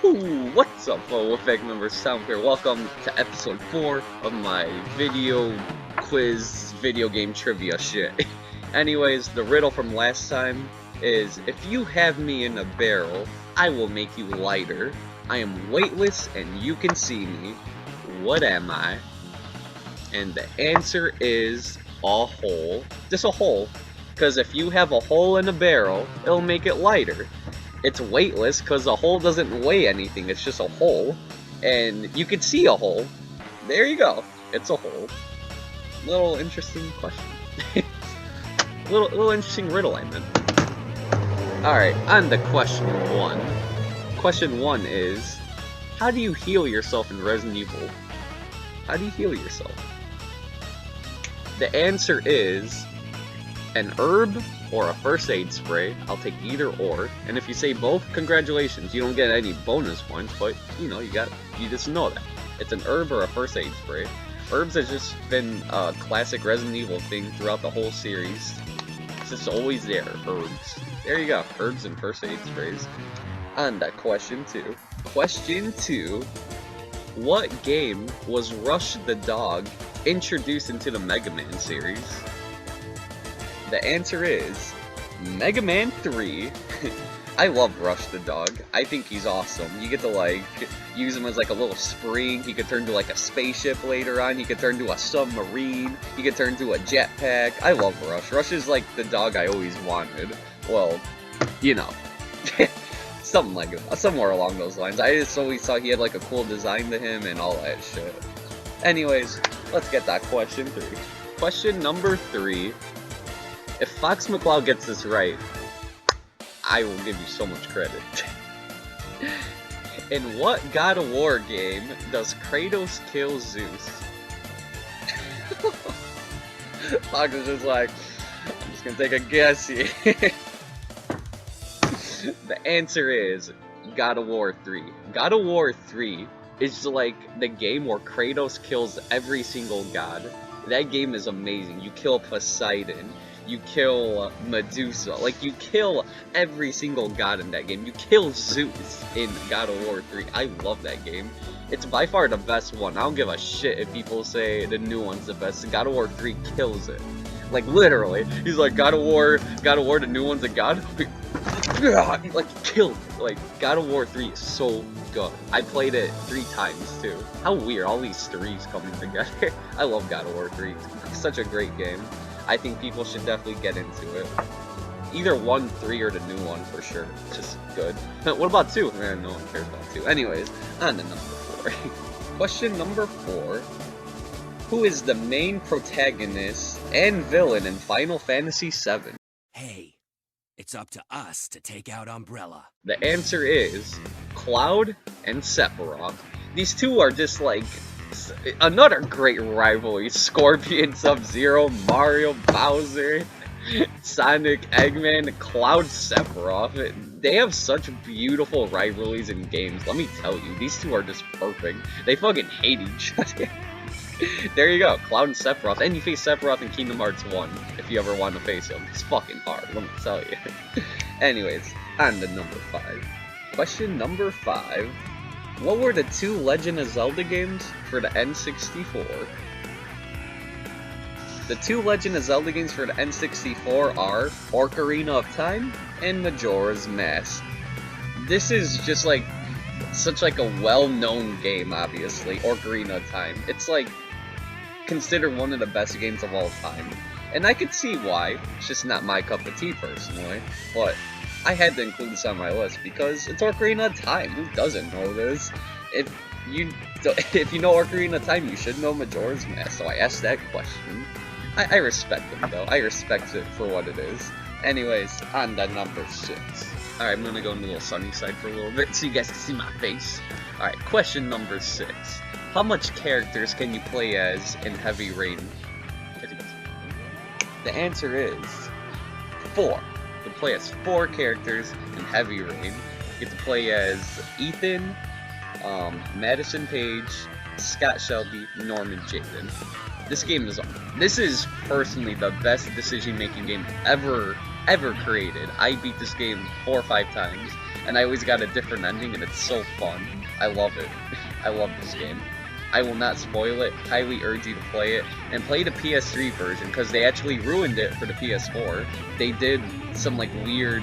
Ooh, what's up, fellow effect members? Sound here. Welcome to episode 4 of my video quiz video game trivia shit. Anyways, the riddle from last time is, if you have me in a barrel, I will make you lighter. I am weightless and you can see me. What am I? And the answer is a hole. Just a hole. Because if you have a hole in a barrel, it'll make it lighter. It's weightless because a hole doesn't weigh anything, it's just a hole. And you can see a hole. There you go. It's a hole. Little interesting question. little interesting riddle, I meant. Alright, on to question 1. Question 1 is, how do you heal yourself in Resident Evil? How do you heal yourself? The answer is an herb or a first aid spray. I'll take either or. And if you say both, congratulations. You don't get any bonus points, but you know, you just know that. It's an herb or a first aid spray. Herbs has just been a classic Resident Evil thing throughout the whole series. It's just always there, herbs. There you go, herbs and first aid sprays. On to question 2. Question 2. What game was Rush the Dog introduced into the Mega Man series? The answer is Mega Man 3. I love Rush the Dog. I think he's awesome. You get to like use him as like a little spring. He could turn to like a spaceship later on. He could turn to a submarine. He could turn to a jetpack. I love Rush. Rush is like the dog I always wanted. Well, you know. Something like that. Somewhere along those lines. I just always thought he had like a cool design to him and all that shit. Anyways, let's get that question 3. Question number 3. If Fox McCloud gets this right, I will give you so much credit. In what God of War game does Kratos kill Zeus? Fox is just like, I'm just gonna take a guess here. The answer is God of War 3. God of War 3 is like the game where Kratos kills every single god. That game is amazing. You kill Poseidon. You kill Medusa, like you kill every single god in that game. You kill Zeus in God of War 3. I love that game. It's by far the best one. I don't give a shit if people say the new one's the best. God of War 3 kills it. Like literally. He's like, God of War, the new one's a god? Like killed it. Like God of War 3 is so good. I played it 3 times too. How weird, all these 3s coming together. I love God of War 3. It's such a great game. I think people should definitely get into it. Either 1, 3, or the new one for sure. It's just good. What about 2? Man, no one cares about 2. Anyways, on to number 4. Question number 4. Who is the main protagonist and villain in Final Fantasy VII? Hey, it's up to us to take out Umbrella. The answer is Cloud and Sephiroth. These two are just like another great rivalry. Scorpion, Sub-Zero, Mario, Bowser, Sonic, Eggman, Cloud, Sephiroth. They have such beautiful rivalries in games. Let me tell you, these two are just perfect. They fucking hate each other. There you go, Cloud and Sephiroth. And you face Sephiroth in Kingdom Hearts 1 if you ever want to face him. It's fucking hard, let me tell you. Anyways, on to number 5. Question number 5. What were the 2 Legend of Zelda games for the N64? The 2 Legend of Zelda games for the N64 are Ocarina of Time and Majora's Mask. This is just like such like a well-known game, obviously, Ocarina of Time. It's like considered one of the best games of all time. And I could see why. It's just not my cup of tea personally, but I had to include this on my list because it's Ocarina of Time. Who doesn't know this? If you know Ocarina of Time, you should know Majora's Mask. So I asked that question. I respect it though. I respect it for what it is. Anyways, on to number 6. Alright, I'm gonna go on the little sunny side for a little bit so you guys can see my face. Alright, question number 6. How much characters can you play as in Heavy Rain? The answer is 4. You can play as 4 characters in Heavy Rain. You get to play as Ethan, Madison Page, Scott Shelby, Norman Jaden. This is personally the best decision-making game ever ever created. I beat this game 4 or 5 times, and I always got a different ending, and it's so fun. I love it. I love this game. I will not spoil it. Highly urge you to play it, and play the PS3 version, because they actually ruined it for the PS4. They did some like weird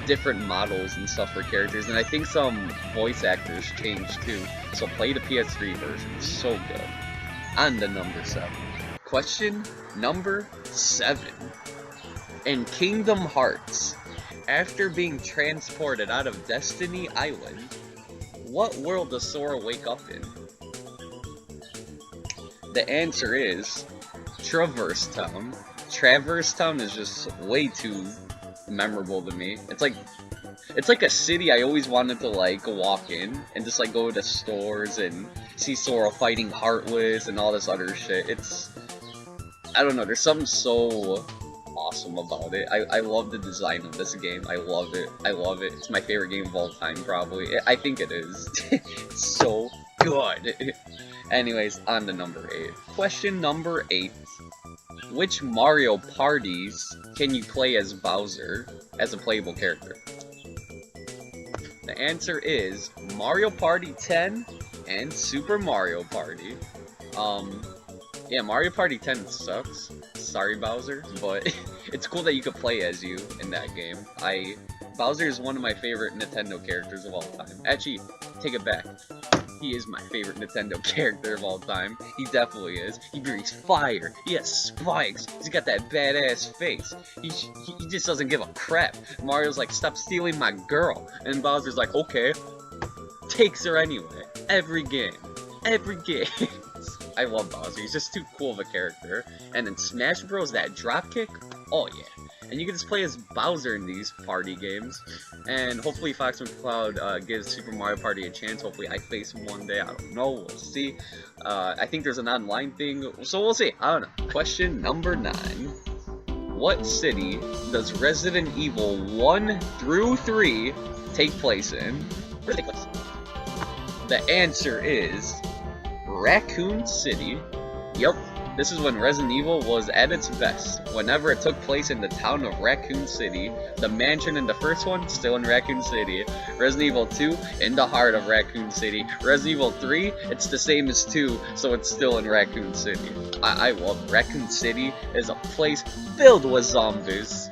different models and stuff for characters, and I think some voice actors changed too. So play the PS3 version. It's so good. On to number 7. Question number 7. In Kingdom Hearts, after being transported out of Destiny Island, what world does Sora wake up in? The answer is Traverse Town. Traverse Town is just way too memorable to me. It's like a city I always wanted to like walk in and just like go to stores and see Sora fighting Heartless and all this other shit. I don't know, there's something so awesome about it. I love the design of this game. I love it. I love it. It's my favorite game of all time, probably. I think it is. It's so good. Anyways, on to number 8. Question number 8. Which Mario parties can you play as Bowser as a playable character? The answer is Mario Party 10 and Super Mario Party. Yeah, Mario Party 10 sucks. Sorry, Bowser, but it's cool that you could play as you in that game. Bowser is one of my favorite Nintendo characters of all time. Actually, take it back. He is my favorite Nintendo character of all time. He definitely is. He breathes fire. He has spikes. He's got that badass face. He just doesn't give a crap. Mario's like, stop stealing my girl. And Bowser's like, okay. Takes her anyway. Every game. Every game. I love Bowser. He's just too cool of a character. And in Smash Bros, that dropkick, oh yeah. And you can just play as Bowser in these party games. And hopefully Fox McCloud gives Super Mario Party a chance. Hopefully I face him one day. I don't know. We'll see. I think there's an online thing. So we'll see. I don't know. Question number 9. What city does Resident Evil 1 through 3 take place in? Where do they take place? The answer is Raccoon City. Yup. This is when Resident Evil was at its best. Whenever it took place in the town of Raccoon City, the mansion in the first one, still in Raccoon City. Resident Evil 2, in the heart of Raccoon City. Resident Evil 3, it's the same as 2, so it's still in Raccoon City. I love it. Raccoon City is a place filled with zombies.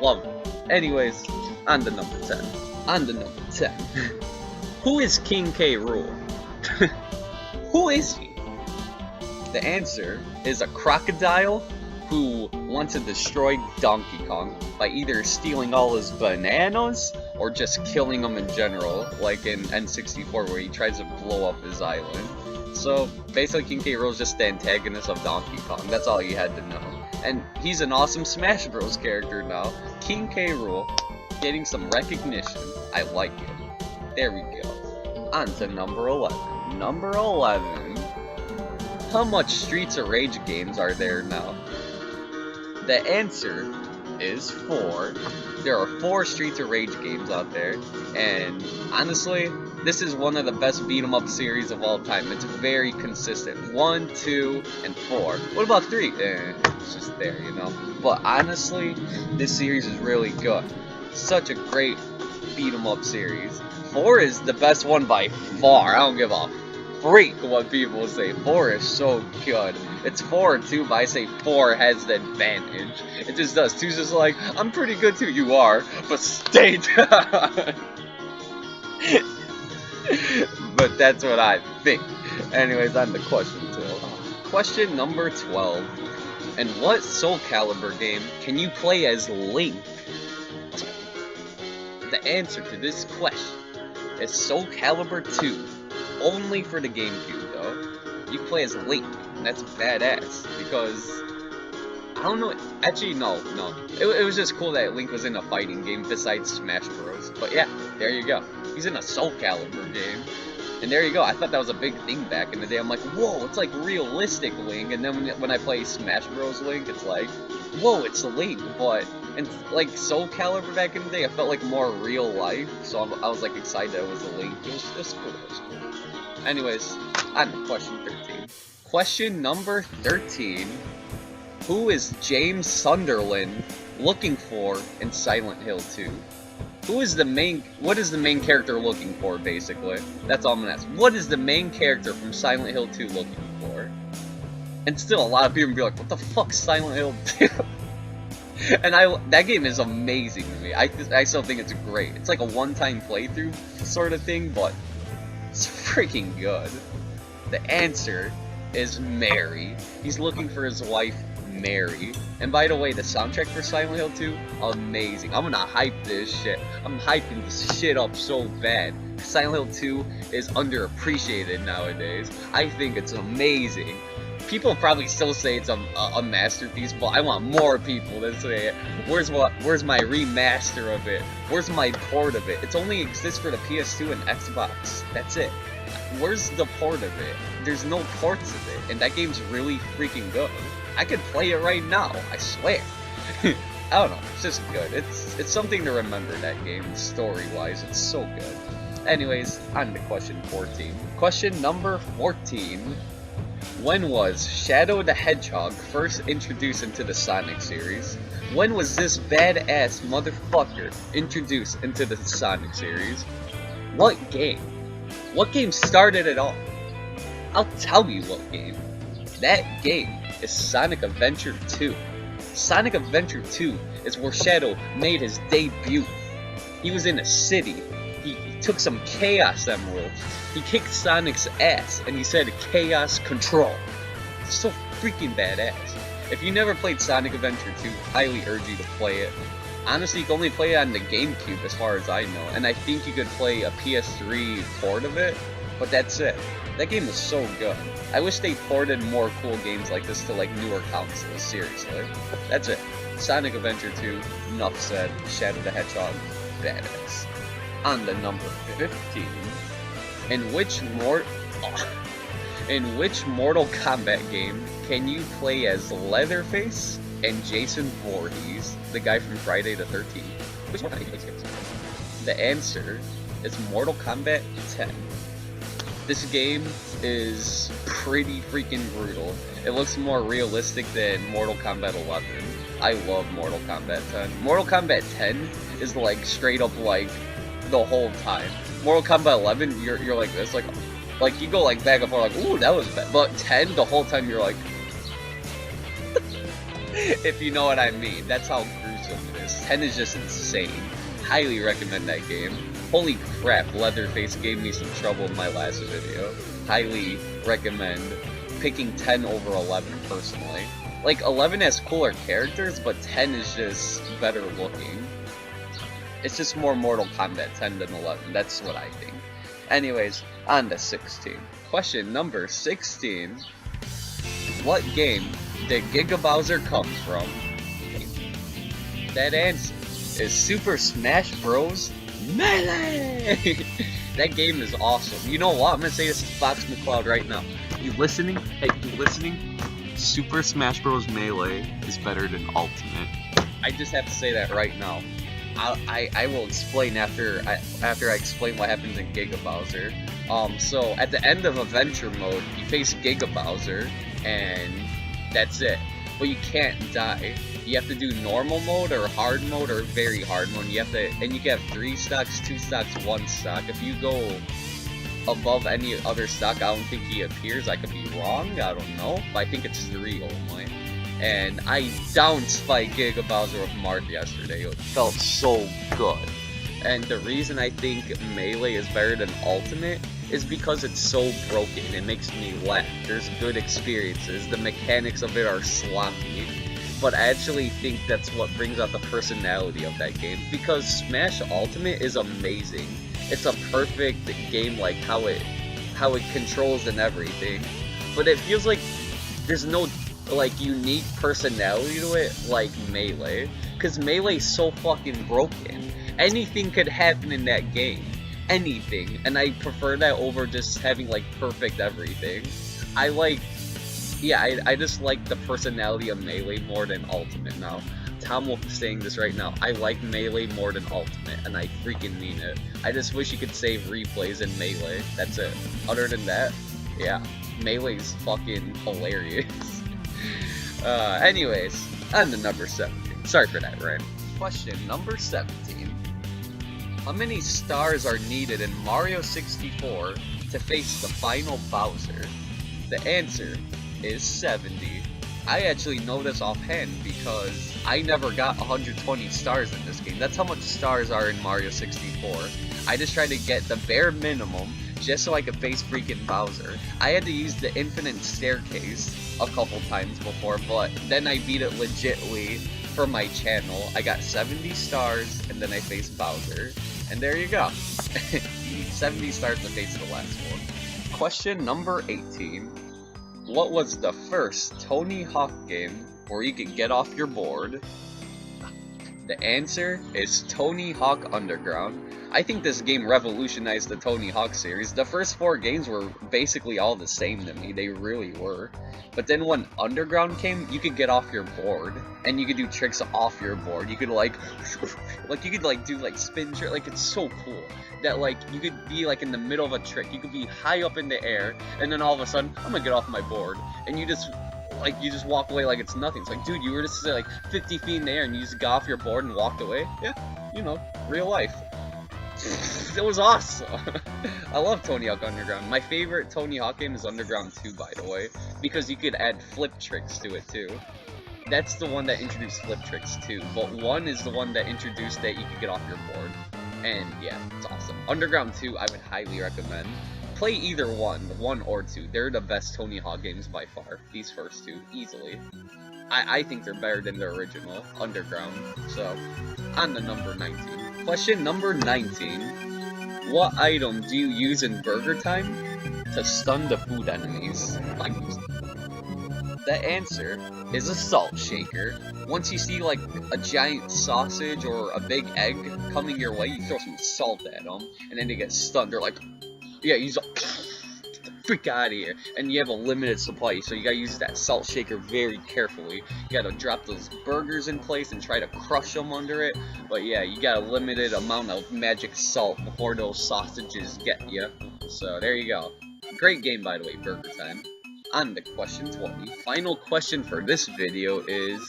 Love it. Anyways, on to number 10. On to number 10. Who is King K Rool? Who is he? The answer is a crocodile who wants to destroy Donkey Kong by either stealing all his bananas or just killing him in general, like in N64 where he tries to blow up his island. So basically King K Rool is just the antagonist of Donkey Kong. That's all you had to know. And he's an awesome Smash Bros character now. King K Rool getting some recognition. I like it. There we go. On to number 11. Number 11. How much Streets of Rage games are there now? The answer is 4. There are 4 Streets of Rage games out there, and honestly, this is one of the best beat-em-up series of all time. It's very consistent. 1, 2, and 4. What about 3? It's just there, you know? But honestly, this series is really good. Such a great beat-em-up series. 4 is the best one by far. I don't give a freak what people say. 4 is so good. It's 4 or 2, but I say 4 has the advantage. It just does. 2's just like, I'm pretty good too. You are, but stay down. But that's what I think. Anyways, on to question 12. Question number 12. In what Soul Calibur game can you play as Link? The answer to this question is Soul Calibur 2. Only for the GameCube, though. You play as Link, and that's badass, because, I don't know, actually, no. It was just cool that Link was in a fighting game besides Smash Bros. But yeah, there you go. He's in a Soul Calibur game. And there you go. I thought that was a big thing back in the day. I'm like, whoa, it's like realistic Link. And then when I play Smash Bros. Link, it's like, whoa, it's Link. But, and like Soul Calibur back in the day, I felt like more real life. So I was like excited it was a Link. It was cool. It was cool. Anyways, on to question 13. Question number 13. Who is James Sunderland looking for in Silent Hill 2? What is the main character looking for, basically? That's all I'm gonna ask. What is the main character from Silent Hill 2 looking for? And still, a lot of people be like, what the fuck's Silent Hill 2? And that game is amazing to me. I still think it's great. It's like a one-time playthrough sort of thing, but it's freaking good. The answer is Mary. He's looking for his wife, Mary. And by the way, the soundtrack for Silent Hill 2, amazing. I'm gonna hype this shit. I'm hyping this shit up so bad. Silent Hill 2 is underappreciated nowadays. I think it's amazing. People probably still say it's a masterpiece, but I want more people to say it. Where's my remaster of it? Where's my port of it? It only exists for the PS2 and Xbox. That's it. Where's the port of it? There's no ports of it, and that game's really freaking good. I could play it right now, I swear. I don't know, it's just good. It's something to remember, that game, story-wise. It's so good. Anyways, on to question 14. Question number 14. When was Shadow the Hedgehog first introduced into the Sonic series? When was this badass motherfucker introduced into the Sonic series? What game? What game started it all? I'll tell you what game. That game is Sonic Adventure 2. Sonic Adventure 2 is where Shadow made his debut. He was in a city. He took some Chaos Emeralds. He kicked Sonic's ass, and he said, "Chaos Control." It's so freaking badass. If you never played Sonic Adventure 2, highly urge you to play it. Honestly, you can only play it on the GameCube as far as I know, and I think you could play a PS3 port of it, but that's it. That game is so good. I wish they ported more cool games like this to like newer consoles, seriously. That's it. Sonic Adventure 2, enough said. Shadow the Hedgehog, badass. On to number 15. In which Mortal Kombat game can you play as Leatherface and Jason Voorhees, the guy from Friday the 13th? Which one? The answer is Mortal Kombat 10. This game is pretty freaking brutal. It looks more realistic than Mortal Kombat 11. I love Mortal Kombat 10. Mortal Kombat 10 is like straight up like the whole time. Mortal Kombat 11, you're like this, like you go like back and forth, like, ooh, that was bad. But 10, the whole time you're like, if you know what I mean. That's how gruesome it is. 10 is just insane. Highly recommend that game. Holy crap, Leatherface gave me some trouble in my last video. Highly recommend picking 10 over 11 personally. Like, 11 has cooler characters, but 10 is just better looking. It's just more Mortal Kombat 10 than 11, that's what I think. Anyways, on to 16. Question number 16. What game did Giga Bowser come from? That answer is Super Smash Bros. Melee! That game is awesome. You know what? I'm gonna say this to Fox McCloud right now. You listening? Hey, you listening? Super Smash Bros. Melee is better than Ultimate. I just have to say that right now. I will explain after I explain what happens in Giga Bowser. So at the end of Adventure Mode, you face Giga Bowser, and that's it. But you can't die. You have to do normal mode or hard mode or very hard mode. You can have 3 stocks, 2 stocks, 1 stock. If you go above any other stock, I don't think he appears. I could be wrong. I don't know. But I think it's 3 only. And I down-spiked Giga Bowser with Mark yesterday. It felt so good. And the reason I think Melee is better than Ultimate is because it's so broken. It makes me laugh. There's good experiences. The mechanics of it are sloppy. But I actually think that's what brings out the personality of that game. Because Smash Ultimate is amazing. It's a perfect game, like how it controls and everything. But it feels like there's no like unique personality to it like Melee. Because Melee is so fucking broken. Anything could happen in that game. Anything. And I prefer that over just having like perfect everything. I just like the personality of Melee more than Ultimate now. Tom Wolf is saying this right now. I like Melee more than Ultimate, and I freaking mean it. I just wish you could save replays in Melee. That's it. Other than that, yeah, Melee's fucking hilarious. Anyways, on to number 17. Sorry for that, Ryan. Question number 17. How many stars are needed in Mario 64 to face the final Bowser? The answer is 70. I actually know this offhand because I never got 120 stars in this game. That's how much stars are in Mario 64. I just tried to get the bare minimum just so I could face freaking Bowser. I had to use the infinite staircase a couple times before, but then I beat it legitly for my channel. I got 70 stars and then I faced Bowser. And there you go. You need 70 stars to face the last one. Question number 18. What was the first Tony Hawk game where you could get off your board? The answer is Tony Hawk Underground. I think this game revolutionized the Tony Hawk series. The first 4 games were basically all the same to me, they really were. But then when Underground came, you could get off your board, and you could do tricks off your board. You could you could do spin trick, like it's so cool. That you could be in the middle of a trick, you could be high up in the air, and then all of a sudden, I'm gonna get off my board, and you just walk away like it's nothing. It's like, dude, you were just 50 feet in the air and you just got off your board and walked away? Yeah, you know, real life. It was awesome. I love Tony Hawk Underground. My favorite Tony Hawk game is Underground 2, by the way, because you could add flip tricks to it too. That's the one that introduced flip tricks too, but 1 is the one that introduced that you could get off your board. And yeah, it's awesome. Underground 2, I would highly recommend. Play either one, 1 or 2. They're the best Tony Hawk games by far. These first 2, easily. I think they're better than the original, Underground. So, on to number 19. Question number 19. What item do you use in Burger Time to stun the food enemies? The answer is a salt shaker. Once you see a giant sausage or a big egg coming your way, you throw some salt at them, and then they get stunned. They're like, yeah, use get the freak out of here. And you have a limited supply, so you gotta use that salt shaker very carefully. You gotta drop those burgers in place and try to crush them under it. But yeah, you got a limited amount of magic salt before those sausages get you. So there you go. Great game, by the way, Burger Time. On to question 20. Final question for this video is,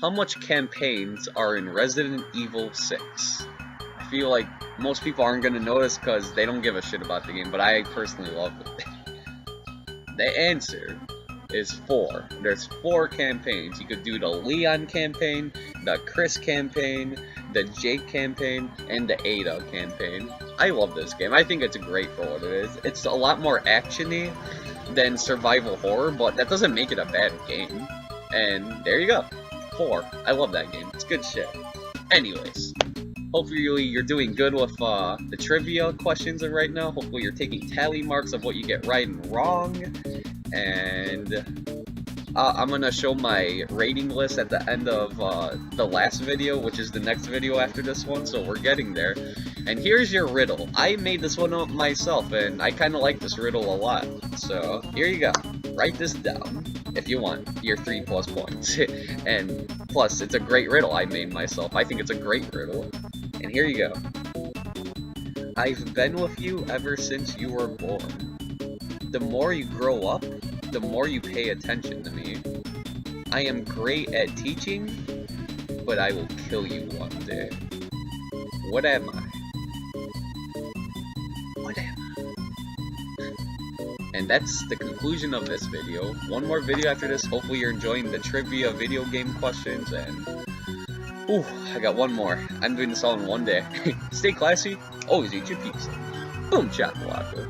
how much campaigns are in Resident Evil 6? I feel like most people aren't going to notice because they don't give a shit about the game, but I personally love it. The answer is 4. There's 4 campaigns. You could do the Leon campaign, the Chris campaign, the Jake campaign, and the Ada campaign. I love this game. I think it's great for what it is. It's a lot more action-y than survival horror, but that doesn't make it a bad game. And there you go. 4. I love that game. It's good shit. Anyways, hopefully you're doing good with the trivia questions right now. Hopefully you're taking tally marks of what you get right and wrong. And I'm gonna show my rating list at the end of the last video, which is the next video after this one, so we're getting there. And here's your riddle. I made this one up myself, and I kind of like this riddle a lot. So, here you go. Write this down if you want your 3+ points. And plus, it's a great riddle I made myself. I think it's a great riddle. And here you go. I've been with you ever since you were born. The more you grow up, the more you pay attention to me. I am great at teaching, but I will kill you one day. What am I? What am I? And that's the conclusion of this video. One more video after this. Hopefully you're enjoying the trivia video game questions, and ooh, I got one more. I'm doing this all in one day. Stay classy, always eat your pizza. Boom, chakalaka.